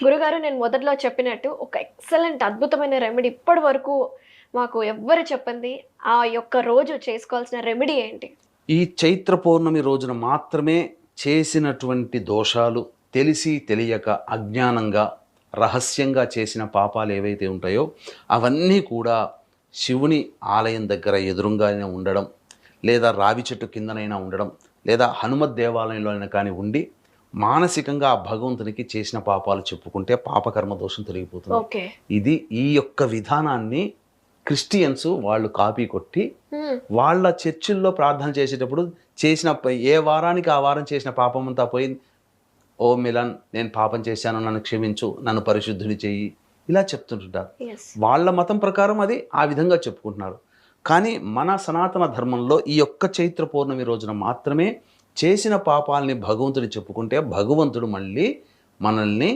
గురుగారు నేను మొదట్లో చెప్పినట్టు ఒక ఎక్సలెంట్ అద్భుతమైన రెమెడీ ఇప్పటి వరకు మాకు ఎవ్వరు చెప్పంది. ఆ యొక్క రోజు చేసుకోవాల్సిన రెమెడీ ఏంటి? ఈ చైత్ర పౌర్ణమి రోజున మాత్రమే చేసినటువంటి దోషాలు తెలిసి తెలియక అజ్ఞానంగా రహస్యంగా చేసిన పాపాలు ఏవైతే ఉంటాయో అవన్నీ కూడా శివుని ఆలయం దగ్గర ఎదురుగానే ఉండడం, లేదా రావి చెట్టు కిందనైనా ఉండడం, లేదా హనుమత్ దేవాలయంలోనైనా కానీ ఉండి మానసికంగా ఆ భగవంతునికి చేసిన పాపాలు చెప్పుకుంటే పాపకర్మ దోషం తొలగిపోతుంది. ఓకే. ఇది ఈ యొక్క విధానాన్ని క్రిస్టియన్స్ వాళ్ళు కాపీ కొట్టి హ్మ్. వాళ్ళ చర్చిల్లో ప్రార్థన చేసేటప్పుడు చేసిన ఏ వారానికి ఆ వారం చేసిన పాపం అంతా పోయి, ఓ మిలన్ నేను పాపం చేశాను, నన్ను క్షమించు, నన్ను పరిశుద్ధుని చెయ్యి, ఇలా చెప్తుంటుంటారు. యెస్. వాళ్ళ మతం ప్రకారం అది ఆ విధంగా చెప్పుకుంటున్నారు. కానీ మన సనాతన ధర్మంలో ఈ యొక్క చైత్ర పౌర్ణమి రోజున మాత్రమే చేసిన పాపాలని భగవంతుని చెప్పుకుంటే భగవంతుడు మళ్ళీ మనల్ని